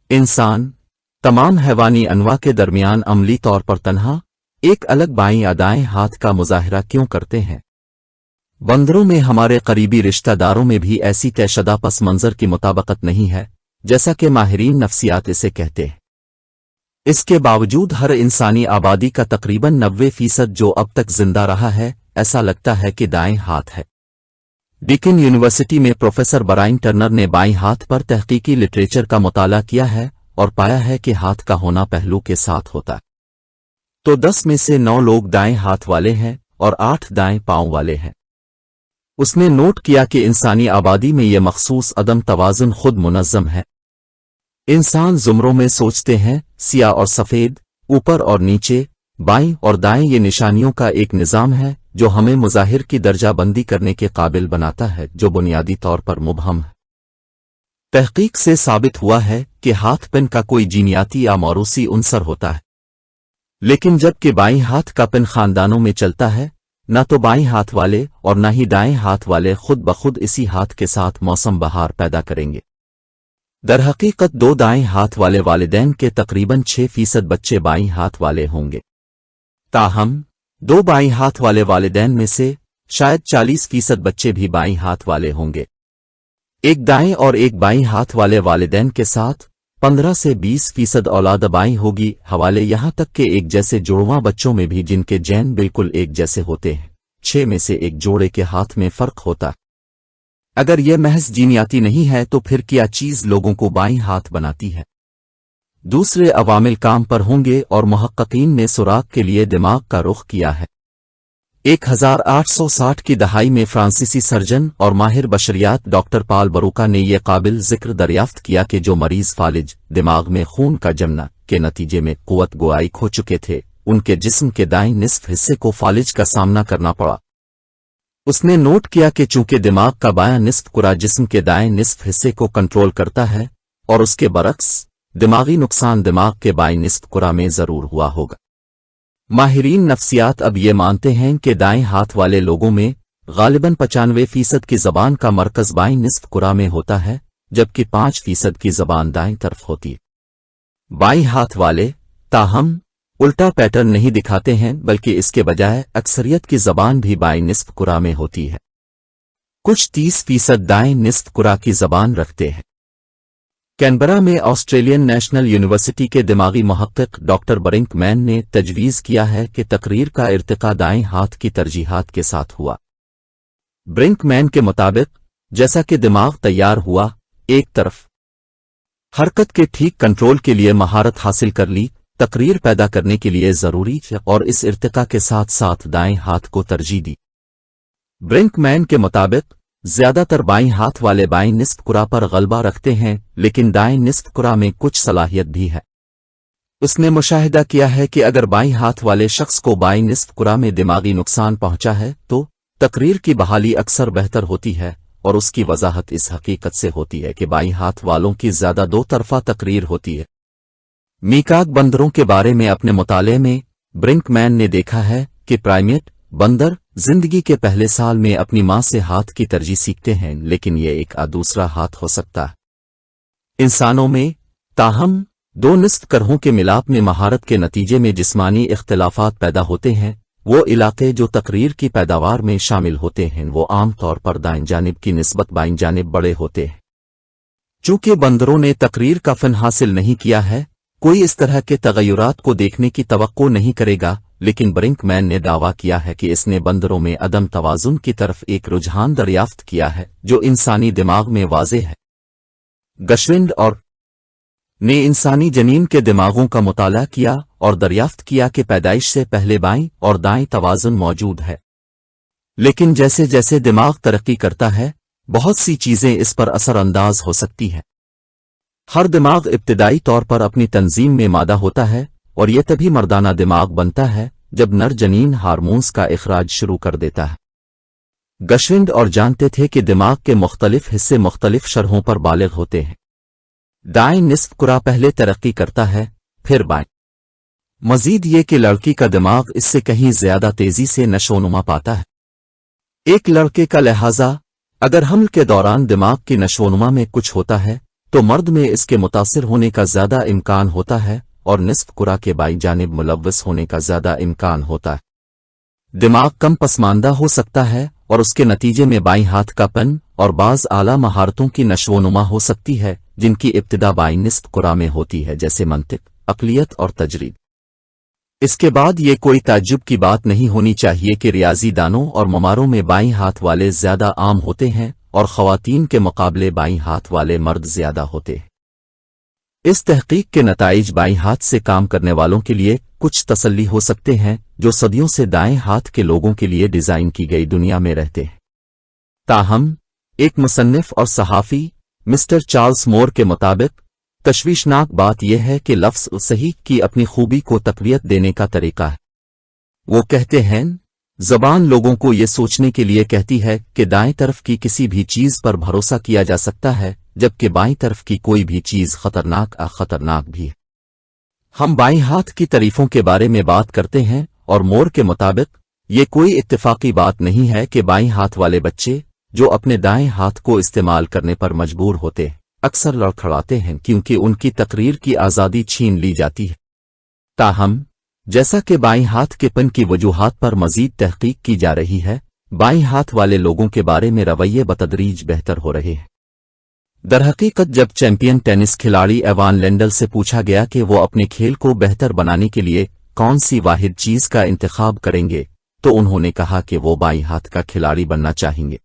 इंसान तमाम हैवानी अनवा के दरमियान अमली तौर पर तन्हा एक अलग बाईं या दाएं हाथ का मुजाहरा क्यों करते हैं? बंदरों में हमारे करीबी रिश्तेदारों में भी ऐसी तयशदा पस मंजर की मुताबकत नहीं है, जैसा कि माहिरीन नफ्सियात इसे कहते हैं। इसके बावजूद हर इंसानी आबादी का तकरीबन 90% जो अब तक जिंदा रहा है, ऐसा लगता है कि दाएं हाथ है। डीकिन यूनिवर्सिटी में प्रोफेसर ब्रायन टर्नर ने बाईं हाथ पर तहकीकी लिटरेचर का मुताला किया है और पाया है कि हाथ का होना पहलू के साथ होता है। तो 10 में से 9 लोग दाएं हाथ वाले हैं और 8 दाएं पांव वाले हैं। उसने नोट किया कि इंसानी आबादी में यह मखसूस अदम तवाज़ुन खुद मुनज़्ज़म है। इंसान जुमरों में सोचते हैं, सियाह और सफ़ेद, ऊपर और नीचे, बाईं और दाएं, ये निशानियों का एक निज़ाम है जो हमें मुज़ाहिर की दर्जाबंदी करने के काबिल बनाता है, जो बुनियादी तौर पर मुबहम है। तहकीक से साबित हुआ है कि हाथ पेन का कोई जीनियाती या मौरूसी उनसर होता है, लेकिन जबकि बाईं हाथ का पेन खानदानों में चलता है, न तो बाईं हाथ वाले और न ही दाएं हाथ वाले खुद बखुद इसी हाथ के साथ मौसम बहार पैदा करेंगे। दरहकीकत 2 दाएं हाथ वाले वालिदैन के तकरीबन 6% बच्चे बाईं हाथ वाले होंगे। ताहम 2 बाईं हाथ वाले वालिदैन में से शायद 40% बच्चे भी बाईं हाथ वाले होंगे। एक दाएं और एक बाईं हाथ वाले वालिदैन के साथ 15 से 20% औलाद बाईं होगी। हवाले यहां तक कि एक जैसे जुड़वां बच्चों में भी जिनके जैन बिल्कुल एक जैसे होते हैं, 6 में से एक जोड़े के हाथ में फर्क होता है। अगर यह महज जीनियाती नहीं है तो फिर क्या चीज लोगों को बाईं हाथ बनाती है? दूसरे अवामिल काम पर होंगे और मुहक्किकीन ने सुराग के लिए दिमाग का रुख किया है। 1860 की दहाई में फ्रांसीसी सर्जन और माहिर बशरियात डॉक्टर पाल बरूका ने यह काबिल जिक्र दरियाफ्त किया कि जो मरीज फालिज, दिमाग में खून का जमना के नतीजे में कुव्वत गोआई खो चुके थे, उनके जिस्म के दाएं निस्फ हिस्से को फालिज का सामना करना पड़ा। उसने नोट किया कि चूंकि दिमाग का बायां निस्फ कुरा जिस्म के दाएं निस्फ हिस्से को कंट्रोल करता है और उसके बरक्स दिमागी नुकसान दिमाग के बाएं निस्फ कुरा में जरूर हुआ होगा। माहिरीन नफ्सियात अब ये मानते हैं कि दाएं हाथ वाले लोगों में गालिबन 95% की जबान का मरकज बाईं निस्फ कुरा में होता है, जबकि 5% की जबान दाएं तरफ होती है। बाईं हाथ वाले ताहम उल्टा पैटर्न नहीं दिखाते हैं, बल्कि इसके बजाय अक्सरियत की जबान भी बाईं निस्फ कुरा में होती है। कुछ 30% दाएं निस्फ कुरा की जबान रखते हैं। कैनबरा में ऑस्ट्रेलियन नेशनल यूनिवर्सिटी के दिमागी मुहक्किक डॉक्टर ब्रिंकमैन ने तजवीज़ किया है कि तकरीर का इर्तिका दाएं हाथ की तरजीहात के साथ हुआ। ब्रिंकमैन के मुताबिक जैसा कि दिमाग तैयार हुआ, एक तरफ हरकत के ठीक कंट्रोल के लिए महारत हासिल कर ली, तकरीर पैदा करने के लिए जरूरी और इस इर्तिका के साथ साथ दाएं हाथ को तरजीह दी। ब्रिंकमैन के मुताबिक ज्यादातर बाईं हाथ वाले बाईं निस्फ कुरा पर गलबा रखते हैं, लेकिन दाएं निस्फ कुरा में कुछ सलाहियत भी है। उसने मुशाहिदा किया है कि अगर बाईं हाथ वाले शख्स को बाईं निस्फ कुरा में दिमागी नुकसान पहुंचा है तो तकरीर की बहाली अक्सर बेहतर होती है, और उसकी वजाहत इस हकीकत से होती है कि बाईं हाथ वालों की ज्यादा 2 तरफा तकरीर होती है। मीकाक बंदरों के बारे में अपने मुताले में ब्रिंकमैन ने देखा है कि प्राइमेट बंदर जिंदगी के पहले साल में अपनी मां से हाथ की तरजीह सीखते हैं, लेकिन यह एक दूसरा हाथ हो सकता है। इंसानों में ताहम 2 निस्फ करहों के मिलाप में महारत के नतीजे में जिस्मानी इख्तिलाफात पैदा होते हैं। वो इलाके जो तकरीर की पैदावार में शामिल होते हैं वो आम तौर पर दाएं जानिब की निस्बत बाईं जानिब बड़े होते हैं। चूंकि बंदरों ने तकरीर का फन हासिल नहीं किया है, कोई इस तरह के तगय्युरात को देखने की तवक्को नहीं करेगा, लेकिन ब्रिंकमैन ने दावा किया है कि इसने बंदरों में अदम तवाजुन की तरफ एक रुझान दरियाफ्त किया है जो इंसानी दिमाग में वाज़े है। गशविंड और ने इंसानी जनीन के दिमागों का मुताला किया और दरियाफ्त किया कि पैदाइश से पहले बाईं और दाएं तवाजुन मौजूद है, लेकिन जैसे जैसे दिमाग तरक्की करता है बहुत सी चीजें इस पर असरअंदाज हो सकती हैं। हर दिमाग इब्तिदाई तौर पर अपनी तंजीम में मादा होता है और यह तभी मर्दाना दिमाग बनता है जब नर जनीन हार्मोन्स का इखराज शुरू कर देता है। गशविंड और जानते थे कि दिमाग के मुख्तलिफ हिस्से मुख्तलिफ शरहों पर बालिग होते हैं। दाएं निस्फ कुरा पहले तरक्की करता है, फिर बाएं। मजीद ये कि लड़की का दिमाग इससे कहीं ज्यादा तेजी से नशोनुमा पाता है। एक लड़के का लिहाजा अगर हमल के दौरान दिमाग की नशोनुमा में कुछ होता है तो मर्द में इसके मुतासिर होने का ज़्यादा इम्कान होता है और निस्फ कुरा के बाईं जानिब मुलव्वस होने का ज़्यादा इम्कान होता है। दिमाग कम पसमानदा हो सकता है और उसके नतीजे में बाईं हाथ का पन और बाज़ आला महारतों की नशोनुमा हो सकती है जिनकी इब्तिदा बाईं निस्फ कुरा में होती है, जैसे मंतिक, अक़लियत और तजरीद। इसके बाद ये कोई ताज्जुब की बात नहीं होनी चाहिए कि रियाजी दानों और ममारों में बाईं हाथ वाले ज़्यादा आम होते हैं और ख़वातीन के मुकाबले बाईं हाथ वाले मर्द ज़्यादा होते हैं। इस तहकीक के नताइज बाईं हाथ से काम करने वालों के लिए कुछ तसल्ली हो सकते हैं जो सदियों से दाएं हाथ के लोगों के लिए डिज़ाइन की गई दुनिया में रहते हैं। ताहम एक मुसन्निफ और सहाफ़ी मिस्टर चार्ल्स मोर के मुताबिक तशवीशनाक बात यह है कि लफ्ज़ सही की अपनी खूबी को तक़वियत देने का तरीका है। वो कहते हैं, ज़बान लोगों को ये सोचने के लिए कहती है कि दाएं तरफ की किसी भी चीज़ पर भरोसा किया जा सकता है, जबकि बाईं तरफ की कोई भी चीज़ खतरनाक भी है। हम बाईं हाथ की तारीफों के बारे में बात करते हैं और मोर के मुताबिक ये कोई इत्तेफाकी बात नहीं है कि बाईं हाथ वाले बच्चे जो अपने दाएं हाथ को इस्तेमाल करने पर मजबूर होते हैं अक्सर लड़खड़ाते हैं क्योंकि उनकी तकरीर की आज़ादी छीन ली जाती है। ताहम जैसा कि बाईं हाथ के पन की वजूहात पर मजीद तहकीक की जा रही है, बाईं हाथ वाले लोगों के बारे में रवैये बतदरीज बेहतर हो रहे हैं। दरहकीकत जब चैंपियन टेनिस खिलाड़ी एवान लेंडल से पूछा गया कि वो अपने खेल को बेहतर बनाने के लिए कौन सी वाहिद चीज़ का इंतखाब करेंगे, तो उन्होंने कहा कि वो बाईं हाथ का खिलाड़ी बनना चाहेंगे।